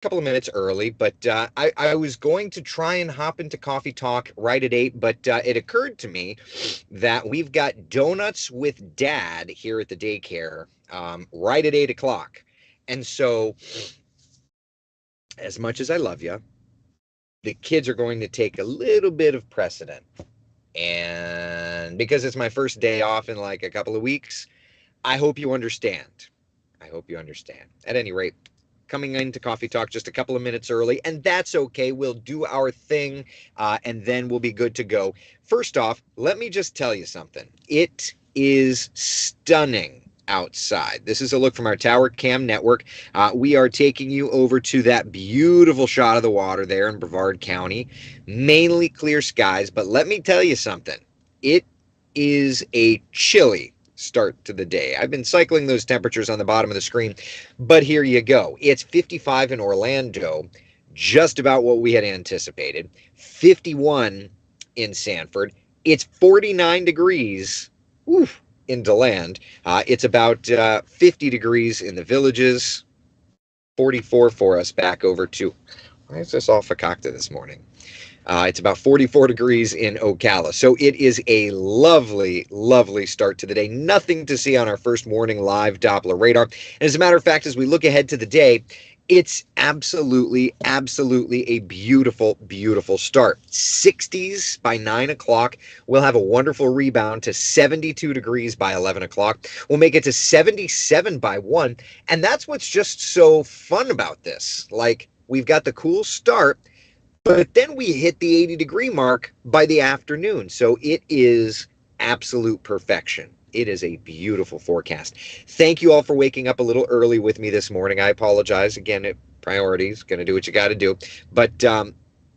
couple of minutes early, but I was going to try and hop into Coffee Talk right at 8, but it occurred to me that we've got Donuts with Dad here at the daycare right at 8 o'clock. And so, as much as I love you, the kids are going to take a little bit of precedent. And because it's my first day off in like a couple of weeks, I hope you understand. I hope you understand. At any rate, coming into Coffee Talk just a couple of minutes early, and that's okay. We'll do our thing, and then we'll be good to go. First off, let me just tell you something. It is stunning outside. This is a look from our Tower Cam network. We are taking you over to that beautiful shot of the water there in Brevard County. Mainly clear skies, but let me tell you something. It is a chilly start to the day. I've been cycling those temperatures on the bottom of the screen, but here you go. It's 55 in Orlando, just about what we had anticipated. 51 in Sanford. It's 49 degrees in DeLand. It's about 50 degrees in the Villages. 44 for us back over to, why is this all fakakta this morning? It's about 44 degrees in Ocala. So it is a lovely, lovely start to the day. Nothing to see on our first morning live Doppler radar. And as a matter of fact, as we look ahead to the day, it's absolutely, absolutely a beautiful, beautiful start. 60s by 9 o'clock. We'll have a wonderful rebound to 72 degrees by 11 o'clock. We'll make it to 77 by 1. And that's what's just so fun about this. Like, we've got the cool start, but then we hit the 80-degree mark by the afternoon. So it is absolute perfection. It is a beautiful forecast. Thank you all for waking up a little early with me this morning. I apologize. Again, priorities, going to do what you got to do. But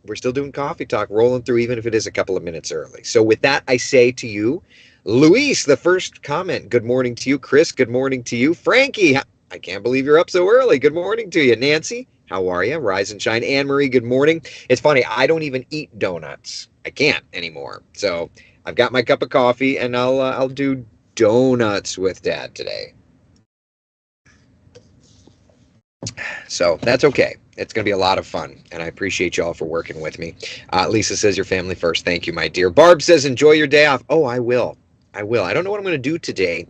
we're still doing Coffee Talk, rolling through, even if it is a couple of minutes early. So with that, I say to you, Luis, the first comment. Good morning to you. Chris, good morning to you. Frankie, I can't believe you're up so early. Good morning to you. Nancy, how are you? Rise and shine. Anne Marie, good morning. It's funny, I don't even eat donuts. I can't anymore. So I've got my cup of coffee, and I'll do donuts with Dad today. So that's okay. It's going to be a lot of fun, and I appreciate you all for working with me. Lisa says your family first. Thank you, my dear. Barb says enjoy your day off. Oh, I will. I will. I don't know what I'm going to do today.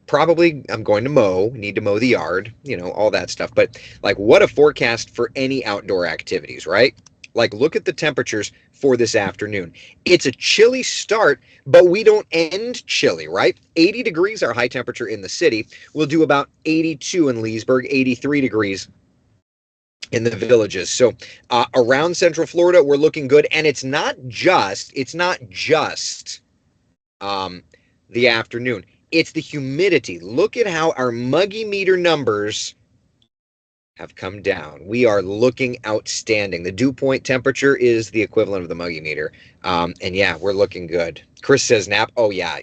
Probably I'm going to need to mow the yard, all that stuff. But like, what a forecast for any outdoor activities, right? Like, look at the temperatures for this afternoon. It's a chilly start, but we don't end chilly, right? 80 degrees our high temperature in the city. We'll do about 82 in Leesburg, 83 degrees in the Villages. So around Central Florida, we're looking good. And it's not just the afternoon. It's the humidity. Look at how our muggy meter numbers have come down. We are looking outstanding. The dew point temperature is the equivalent of the muggy meter. And yeah, we're looking good. Chris says nap. Oh, yeah.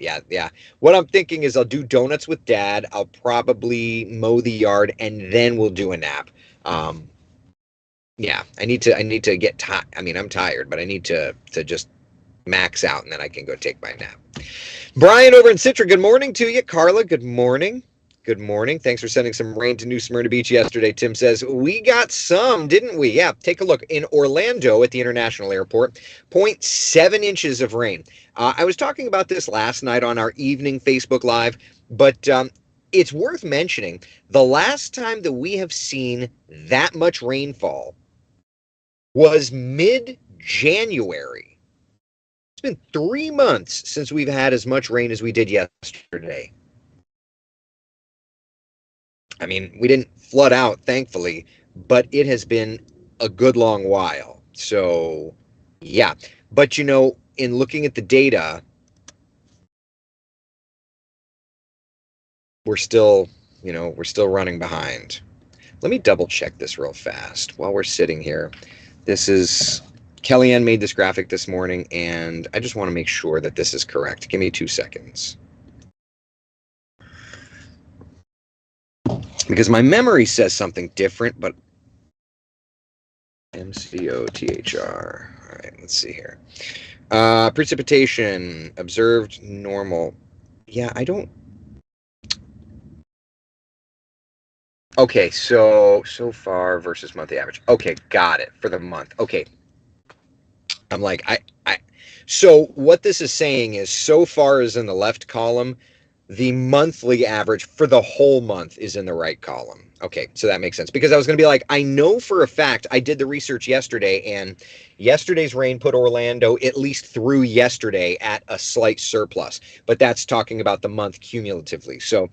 What I'm thinking is I'll do donuts with Dad. I'll probably mow the yard, and then we'll do a nap. Yeah, I need to get tired. I mean, I'm tired, but I need to just max out, and then I can go take my nap. Brian over in Citra, good morning to you. Carla, good morning. Good morning. Thanks for sending some rain to New Smyrna Beach yesterday. Tim says, we got some, didn't we? Yeah, take a look. In Orlando at the International Airport, 0.7 inches of rain. I was talking about this last night on our evening Facebook Live, but it's worth mentioning the last time that we have seen that much rainfall was mid-January. It's been 3 months since we've had as much rain as we did yesterday. I mean, we didn't flood out, thankfully, but it has been a good long while. So, yeah. But, in looking at the data, we're still running behind. Let me double check this real fast while we're sitting here. This is Kellyanne made this graphic this morning, and I just want to make sure that this is correct. Give me 2 seconds. Because my memory says something different, but MCOTHR. All right, let's see here. Precipitation observed normal. Yeah, I don't. Okay, so far versus monthly average. Okay, got it for the month. Okay, I'm like I. So what this is saying is, so far is in the left column, the monthly average for the whole month is in the right column. Okay, so that makes sense, because I was going to be like, I know for a fact, I did the research yesterday, and yesterday's rain put Orlando, at least through yesterday, at a slight surplus, but that's talking about the month cumulatively. So,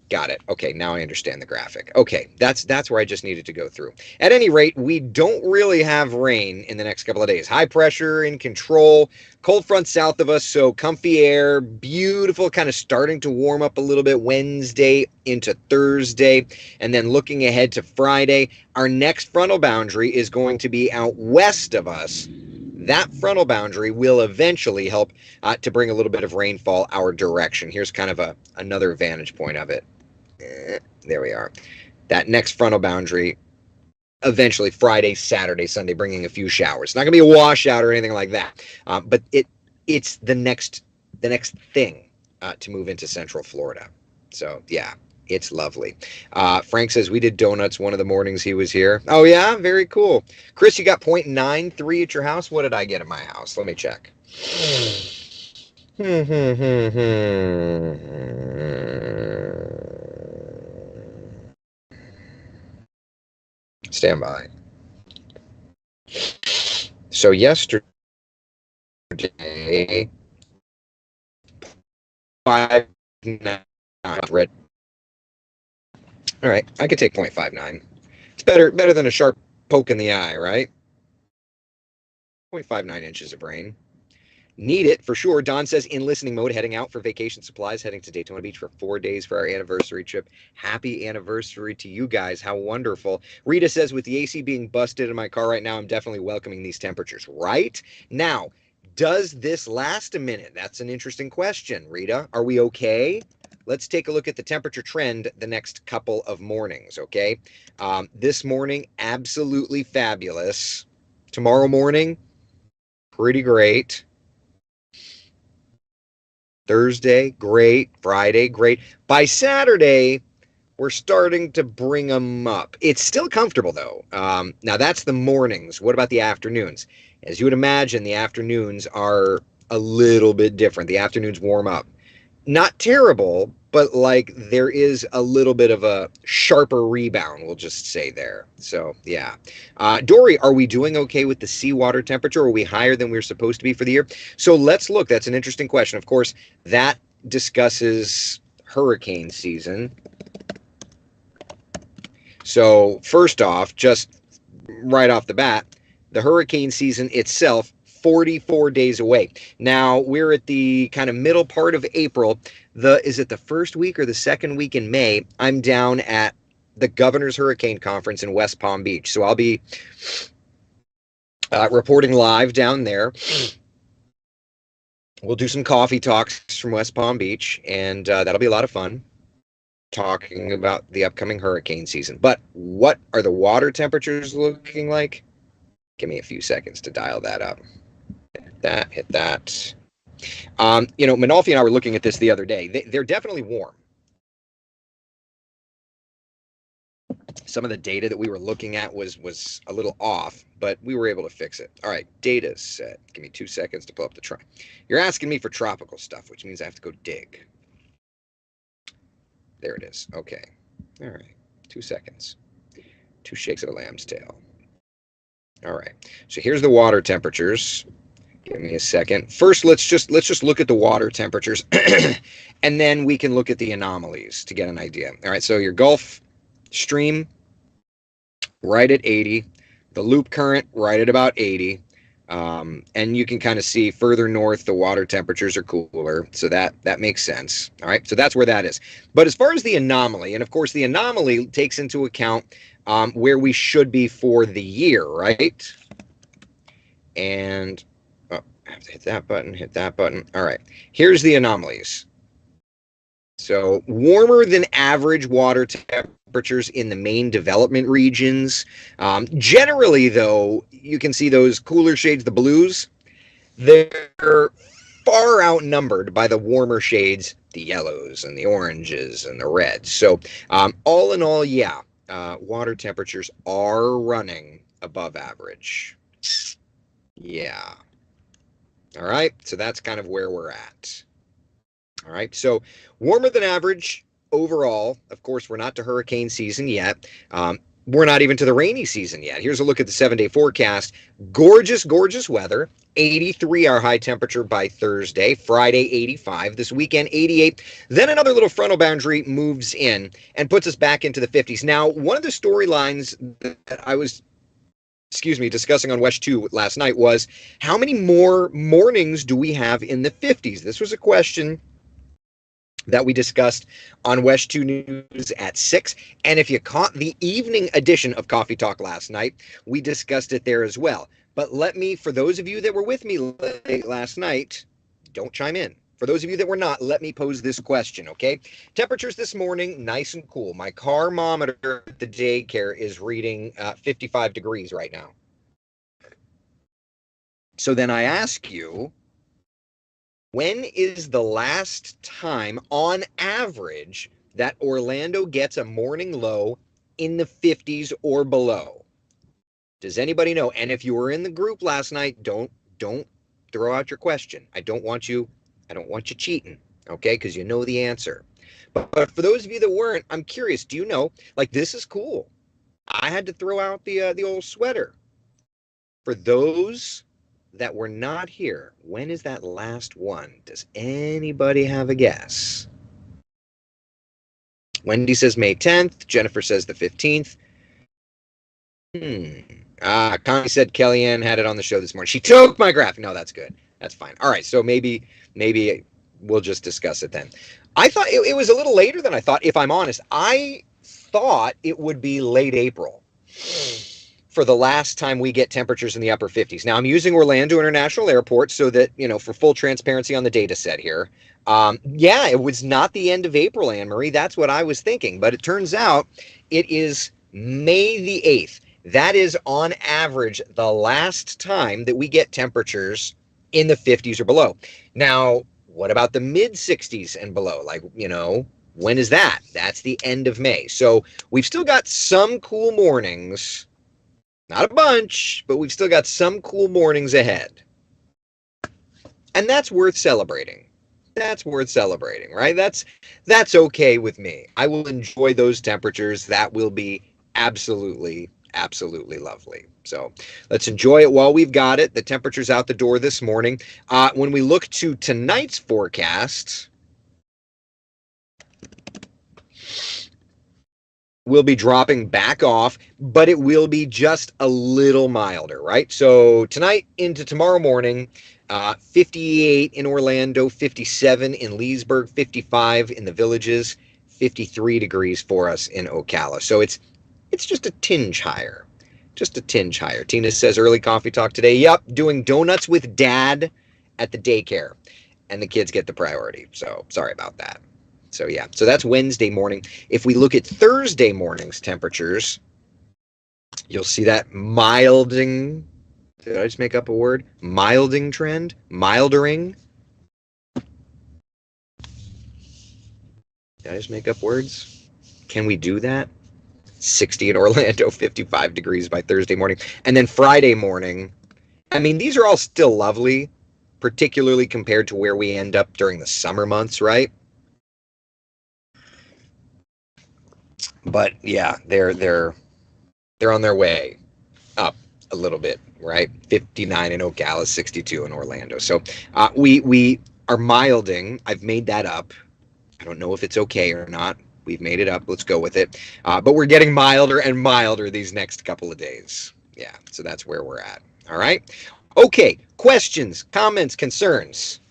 got it. Okay, now I understand the graphic. Okay, that's where I just needed to go through. At any rate, we don't really have rain in the next couple of days. High pressure in control, cold front south of us, so comfy air, beautiful, kind of starting to warm up a little bit Wednesday into Thursday. And then looking ahead to Friday, our next frontal boundary is going to be out west of us. That frontal boundary will eventually help to bring a little bit of rainfall our direction. Here's kind of another vantage point of it. There we are. That next frontal boundary, eventually Friday, Saturday, Sunday, bringing a few showers. It's not gonna be a washout or anything like that, but it's the next thing to move into Central Florida. So yeah, it's lovely. Frank says we did donuts one of the mornings he was here. Oh yeah, very cool. Chris, you got 0.93 at your house. What did I get at my house? Let me check. Stand by. So yesterday, 5.9 red. All right, I could take 0.59. It's better than a sharp poke in the eye, right? 0.59 inches of rain. Need it for sure. Don says in listening mode, heading out for vacation supplies, heading to Daytona Beach for 4 days for our anniversary trip. Happy anniversary to you guys. How wonderful. Rita says, with the AC being busted in my car right now, I'm definitely welcoming these temperatures. Right? Now, does this last a minute? That's an interesting question, Rita. Are we okay? Let's take a look at the temperature trend the next couple of mornings, okay? This morning, absolutely fabulous. Tomorrow morning, pretty great. Thursday, great. Friday, great. By Saturday, we're starting to bring them up. It's still comfortable, though. Now, that's the mornings. What about the afternoons? As you would imagine, the afternoons are a little bit different. The afternoons warm up. Not terrible, but like there is a little bit of a sharper rebound, we'll just say there. So, yeah. Dory, are we doing okay with the seawater temperature? Are we higher than we're supposed to be for the year? So let's look. That's an interesting question. Of course, that discusses hurricane season. So, first off, just right off the bat, the hurricane season itself, 44 days away. Now, we're at the kind of middle part of April. Is it the first week or the second week in May? I'm down at the Governor's Hurricane Conference in West Palm Beach. So I'll be reporting live down there. We'll do some coffee talks from West Palm Beach, and that'll be a lot of fun, talking about the upcoming hurricane season. But what are the water temperatures looking like? Give me a few seconds to dial that up. Hit that. Manolfi and I were looking at this the other day. They're definitely warm. Some of the data that we were looking at was a little off, but we were able to fix it. All right, data set. Give me 2 seconds to pull up the You're asking me for tropical stuff, which means I have to go dig. There it is. Okay. All right. 2 seconds. 2 shakes of a lamb's tail. All right. So here's the water temperatures. Give me a second. First, let's just look at the water temperatures, and then we can look at the anomalies to get an idea. All right. So your Gulf Stream, right at 80. The loop current, right at about 80. And you can kind of see further north, the water temperatures are cooler. So that makes sense. All right. So that's where that is. But as far as the anomaly, and of course, the anomaly takes into account where we should be for the year, right? And I have to hit that button. All right. Here's the anomalies. So warmer than average water temperatures in the main development regions. Generally, though, you can see those cooler shades, the blues, they're far outnumbered by the warmer shades, the yellows and the oranges and the reds. So all in all, yeah, water temperatures are running above average. Yeah. All right. So that's kind of where we're at. All right. So warmer than average overall. Of course, we're not to hurricane season yet. We're not even to the rainy season yet. Here's a look at the 7-day forecast. Gorgeous, gorgeous weather. 83 our high temperature by Thursday. Friday, 85. This weekend, 88. Then another little frontal boundary moves in and puts us back into the 50s. Now, one of the storylines that I was discussing on WESH 2 last night was how many more mornings do we have in the 50s? This was a question that we discussed on WESH 2 News at 6. And if you caught the evening edition of Coffee Talk last night, we discussed it there as well. But let me, for those of you that were with me late last night, don't chime in. For those of you that were not, let me pose this question, okay? Temperatures this morning, nice and cool. My thermometer at the daycare is reading 55 degrees right now. So then I ask you, when is the last time, on average, that Orlando gets a morning low in the 50s or below? Does anybody know? And if you were in the group last night, don't throw out your question. I don't want you cheating, okay? Because you know the answer. But for those of you that weren't, I'm curious. Do you know? Like, this is cool. I had to throw out the old sweater. For those that were not here, when is that last one? Does anybody have a guess? Wendy says May 10th. Jennifer says the 15th. Connie said Kellyanne had it on the show this morning. She took my graph. No, that's good. That's fine. All right, so maybe we'll just discuss it then. I thought it was a little later than I thought, if I'm honest. I thought it would be late April for the last time we get temperatures in the upper 50s. Now, I'm using Orlando International Airport so that, for full transparency on the data set here. Yeah, it was not the end of April, Anne Marie. That's what I was thinking. But it turns out it is May the 8th. That is, on average, the last time that we get temperatures in the 50s or below. Now, what about the mid 60s and below? Like, when is that? That's the end of May. So we've still got some cool mornings. Not a bunch, but we've still got some cool mornings ahead. And that's worth celebrating. That's worth celebrating, right? That's okay with me. I will enjoy those temperatures. That will be absolutely lovely. So let's enjoy it while we've got it. The temperature's out the door this morning. When we look to tonight's forecast, we'll be dropping back off, but it will be just a little milder, right? So tonight into tomorrow morning, 58 in Orlando, 57 in Leesburg, 55 in the Villages, 53 degrees for us in Ocala. So it's just a tinge higher. Just a tinge higher. Tina says early coffee talk today. Yep, doing donuts with dad at the daycare. And the kids get the priority. So sorry about that. So yeah, so that's Wednesday morning. If we look at Thursday morning's temperatures, you'll see that milding. Did I just make up a word? Milding trend? Mildering? Did I just make up words? Can we do that? 60 in Orlando, 55 degrees by Thursday morning. And then Friday morning, I mean, these are all still lovely, particularly compared to where we end up during the summer months, right? But yeah, they're on their way up a little bit, right? 59 in Ocala, 62 in Orlando. So we are milding. I've made that up. I don't know if it's okay or not. We've made it up. Let's go with it. But we're getting milder and milder these next couple of days. Yeah, so that's where we're at. All right. Okay, questions, comments, concerns.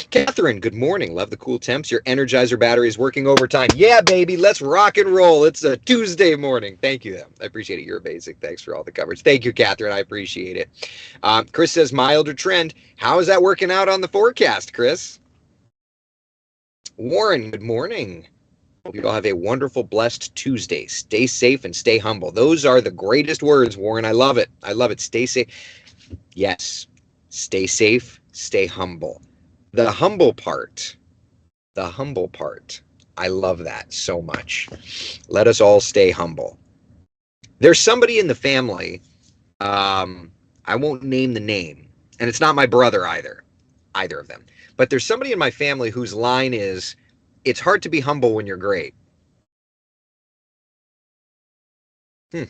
Catherine, good morning. Love the cool temps. Your Energizer battery is working overtime. Yeah, baby, let's rock and roll. It's a Tuesday morning. Thank you. I appreciate it. You're amazing. Thanks for all the coverage. Thank you, Catherine. I appreciate it. Chris says milder trend. How is that working out on the forecast, Chris? Warren, good morning. Hope you all have a wonderful, blessed Tuesday. Stay safe and stay humble. Those are the greatest words, Warren. I love it. I love it. Stay safe. Yes. Stay safe. Stay humble. The humble part. The humble part. I love that so much. Let us all stay humble. There's somebody in the family. I won't name the name, and it's not my brother either of them. But there's somebody in my family whose line is, "It's hard to be humble when you're great." Hmm.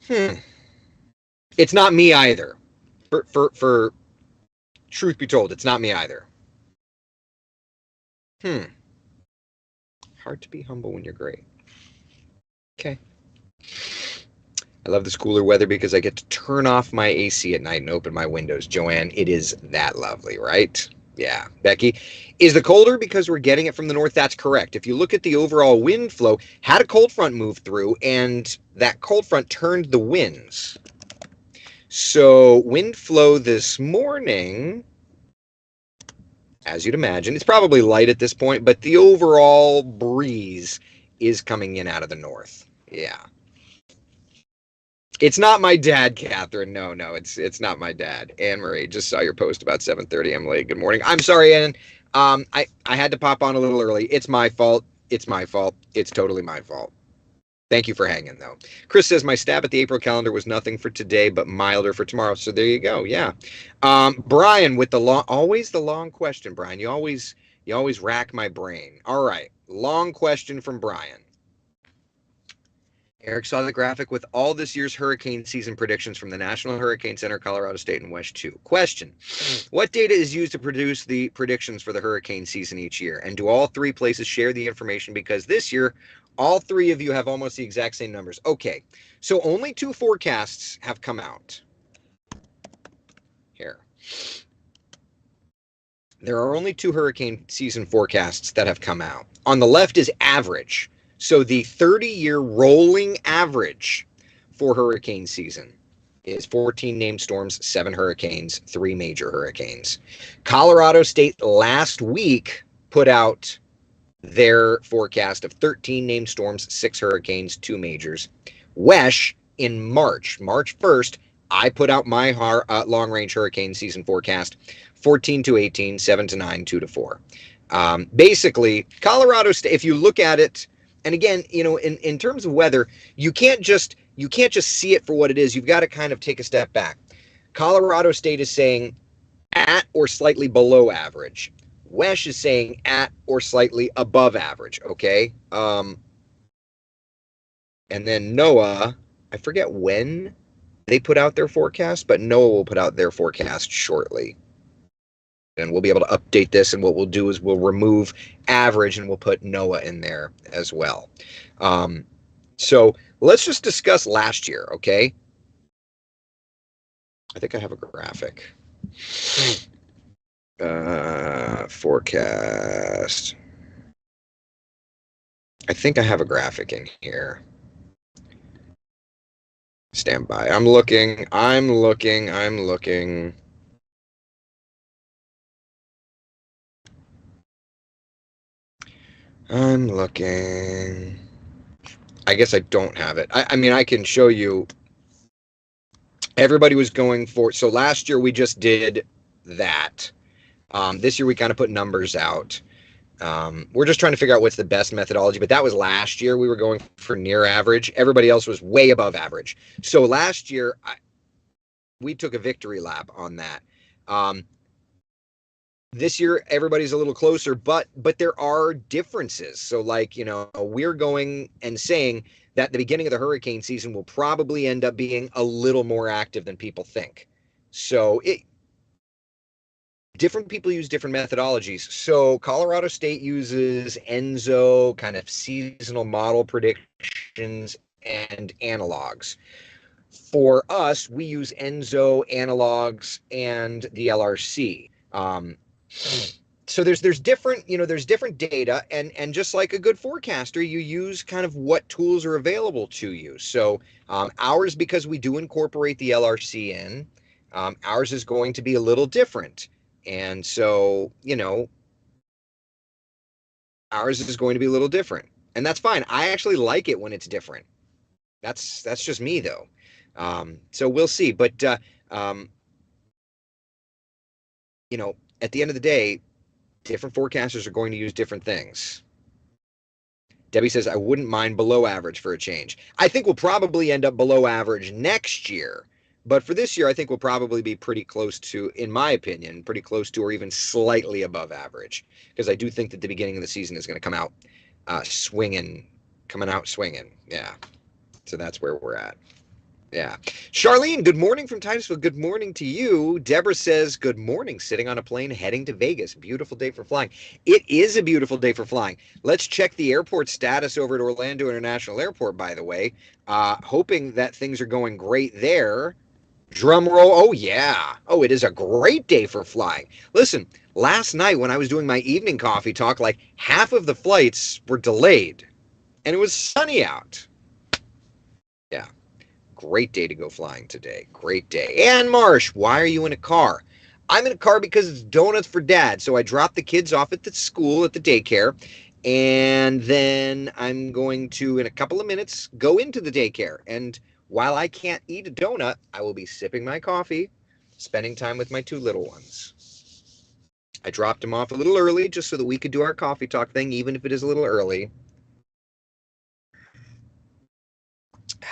Hmm. It's not me either. For truth be told, it's not me either. Hmm. Hard to be humble when you're great. Okay. I love this cooler weather because I get to turn off my AC at night and open my windows. Joanne, it is that lovely, right? Yeah. Becky, is the colder because we're getting it from the north? That's correct. If you look at the overall wind flow, had a cold front move through, and that cold front turned the winds. So wind flow this morning, as you'd imagine, it's probably light at this point, but the overall breeze is coming in out of the north. Yeah. It's not my dad, Catherine. No, no, it's not my dad. Anne Marie, just saw your post about 7:30. I'm late. Good morning. I'm sorry, Anne. I had to pop on a little early. It's my fault. It's my fault. It's totally my fault. Thank you for hanging, though. Chris says my stab at the April calendar was nothing for today, but milder for tomorrow. So there you go. Yeah. Brian with the long, always the long question. Brian, you always rack my brain. All right, long question from Brian. Eric saw the graphic with all this year's hurricane season predictions from the National Hurricane Center, Colorado State, and WESH 2. Question: what data is used to produce the predictions for the hurricane season each year? And do all three places share the information? Because this year, all three of you have almost the exact same numbers. Okay, so only two forecasts have come out. Here. There are only two hurricane season forecasts that have come out. On the left is average. So the 30-year rolling average for hurricane season is 14 named storms, 7 hurricanes, 3 major hurricanes. Colorado State last week put out their forecast of 13 named storms, 6 hurricanes, 2 majors. WESH in March 1st, I put out my long range hurricane season forecast 14 to 18, 7 to 9, 2 to 4. Basically, Colorado State, if you look at it, and again, in terms of weather, you can't just see it for what it is. You've got to kind of take a step back. Colorado State is saying at or slightly below average. WESH is saying at or slightly above average. Okay. And then NOAA, I forget when they put out their forecast, but NOAA will put out their forecast shortly. And we'll be able to update this. And what we'll do is we'll remove average and we'll put NOAA in there as well. So let's just discuss last year, okay? I think I have a graphic. Forecast. I think I have a graphic in here. Stand by. I'm looking. I'm looking. I guess I don't have it. I mean, I can show you. Everybody was going for. So last year we just did that. This year we kind of put numbers out. We're just trying to figure out what's the best methodology, but that was last year. We were going for near average. Everybody else was way above average. So last year, we took a victory lap on that. This year, everybody's a little closer, but there are differences. So, like, we're going and saying that the beginning of the hurricane season will probably end up being a little more active than people think. So different people use different methodologies. So Colorado State uses ENSO, kind of seasonal model predictions and analogs. For us, we use ENSO, analogs, and the LRC. So there's different data, and just like a good forecaster, you use kind of what tools are available to you. So ours, because we do incorporate the LRC in, ours is going to be a little different. And so, ours is going to be a little different. And that's fine. I actually like it when it's different. That's just me, though. So we'll see. But at the end of the day, different forecasters are going to use different things. Debbie says, I wouldn't mind below average for a change. I think we'll probably end up below average next year. But for this year, I think we'll probably be pretty close to, in my opinion, pretty close to or even slightly above average. Because I do think that the beginning of the season is going to come out swinging. Yeah. So that's where we're at. Yeah. Charlene, good morning from Titusville. Good morning to you. Deborah says, good morning, sitting on a plane heading to Vegas. Beautiful day for flying. It is a beautiful day for flying. Let's check the airport status over at Orlando International Airport, by the way. Hoping that things are going great there. Drum roll. Oh, yeah. Oh, it is a great day for flying. Listen, last night when I was doing my evening coffee talk, like half of the flights were delayed, and it was sunny out. Yeah. Great day to go flying today. Great day. Ann Marsh, why are you in a car? I'm in a car because it's donuts for dad. So I dropped the kids off at the school, at the daycare, and then I'm going to, in a couple of minutes, go into the daycare. And while I can't eat a donut, I will be sipping my coffee, spending time with my two little ones. I dropped them off a little early just so that we could do our coffee talk thing, even if it is a little early.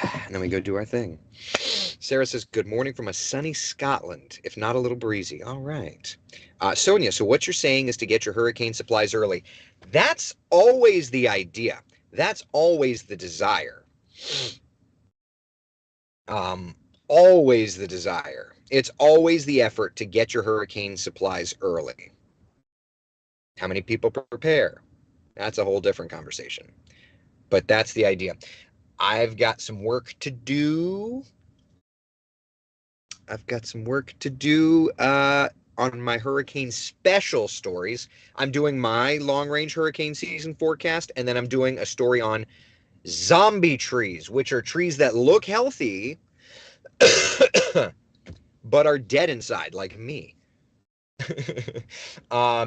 And then we go do our thing. Sarah says, good morning from a sunny Scotland, if not a little breezy. All right. Sonia, so what you're saying is to get your hurricane supplies early. That's always the idea. That's always the desire. Always the desire. It's always the effort to get your hurricane supplies early. How many people prepare? That's a whole different conversation. But that's the idea. I've got some work to do. On my hurricane special stories. I'm doing my long-range hurricane season forecast, and then I'm doing a story on zombie trees, which are trees that look healthy, but are dead inside, like me.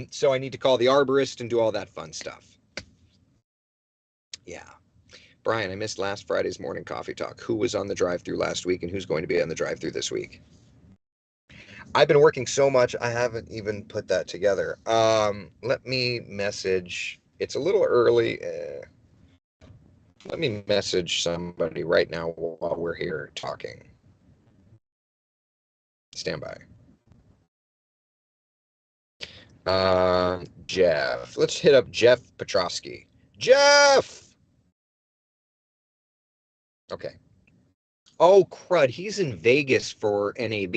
So I need to call the arborist and do all that fun stuff. Yeah. Brian, I missed last Friday's morning coffee talk. Who was on the drive-through last week and who's going to be on the drive-through this week? I've been working so much, I haven't even put that together. Let me message. It's a little early. Let me message somebody right now while we're here talking. Stand by. Jeff. Let's hit up Jeff Petrovsky. Jeff! Okay. Oh, crud. He's in Vegas for NAB.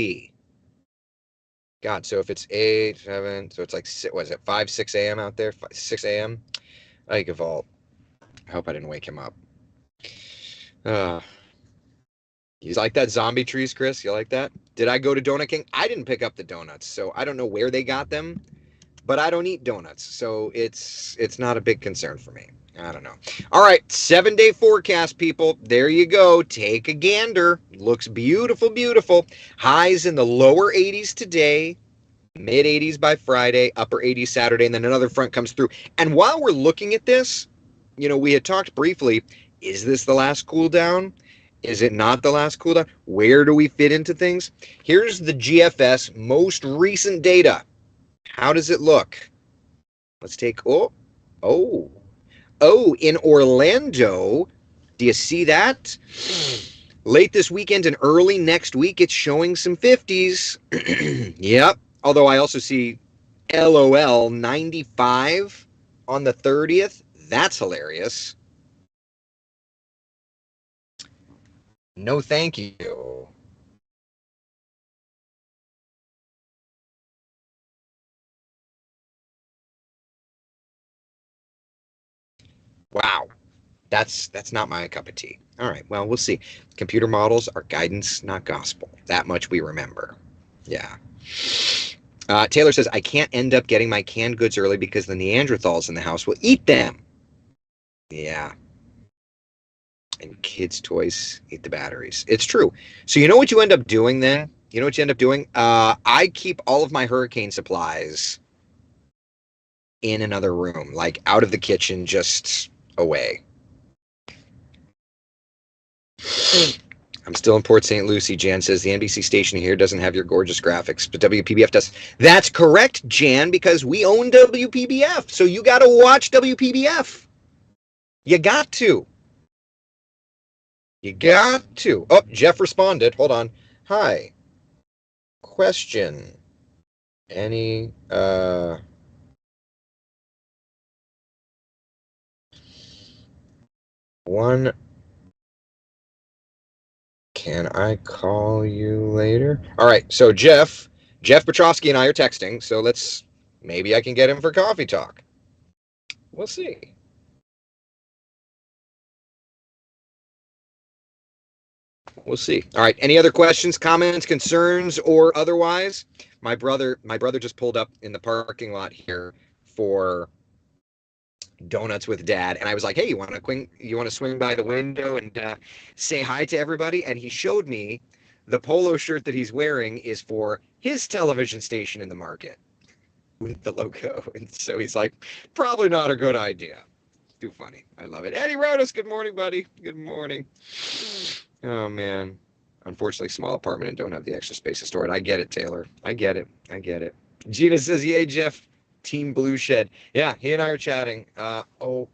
God, so if it's 8, 7, so it's like, what is it, 5, 6 a.m. out there? 6 a.m.? I could vault. I hope I didn't wake him up. You like that zombie trees, Chris? You like that? Did I go to Donut King? I didn't pick up the donuts, so I don't know where they got them, but I don't eat donuts, so it's not a big concern for me. I don't know. All right, 7-day forecast, people. There you go. Take a gander. Looks beautiful, beautiful. Highs in the lower 80s today, mid 80s by Friday, upper 80s Saturday, and then another front comes through. And while we're looking at this, we had talked briefly, is this the last cool down? Is it not the last cool down? Where do we fit into things? Here's the GFS most recent data. How does it look? Let's take, in Orlando, do you see that? Late this weekend and early next week, it's showing some 50s. Yep. Although I also see LOL 95 on the 30th. That's hilarious. No, thank you. Wow. That's not my cup of tea. All right, well, we'll see. Computer models are guidance, not gospel. That much we remember. Yeah. Taylor says, I can't end up getting my canned goods early because the Neanderthals in the house will eat them. Yeah. And kids' toys eat the batteries. It's true. So you know what you end up doing then? You know what you end up doing? I keep all of my hurricane supplies in another room, like out of the kitchen, just away. I'm still in Port St. Lucie. Jan says the NBC station here doesn't have your gorgeous graphics, but WPBF does. That's correct, Jan, because we own WPBF. So you got to watch WPBF. You got to. You got to. Oh, Jeff responded. Hold on. Hi. Question. Any one, can I call you later? All right, so Jeff Petrovsky and I are texting, so maybe I can get him for coffee talk. We'll see. We'll see. All right, any other questions, comments, concerns, or otherwise? My brother just pulled up in the parking lot here for donuts with dad, and I was like, hey, you want to swing by the window and say hi to everybody? And he showed me the polo shirt that he's wearing is for his television station in the market with the logo. And so he's like, probably not a good idea. Too funny. I love it. Eddie Rodas, good morning, buddy. Good morning. Oh man. Unfortunately, small apartment and don't have the extra space to store it. I get it, Taylor. I get it. Gina says, yay, Jeff. Team Blue Shed. Yeah, he and I are chatting. I'll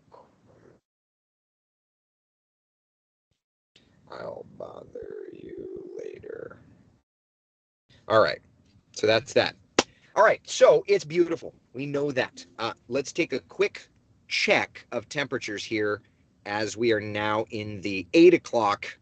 bother you later. All right. So that's that. All right. So it's beautiful. We know that. Let's take a quick check of temperatures here as we are now in the 8 o'clock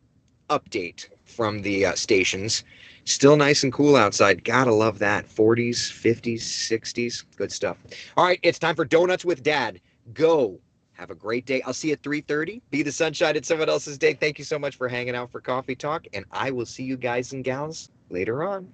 update from the stations. Still nice and cool outside. Gotta love that. 40s, 50s, 60s. Good stuff. All right, it's time for Donuts with Dad. Go. Have a great day. I'll see you at 3:30. Be the sunshine in someone else's day. Thank you so much for hanging out for Coffee Talk, and I will see you guys and gals later on.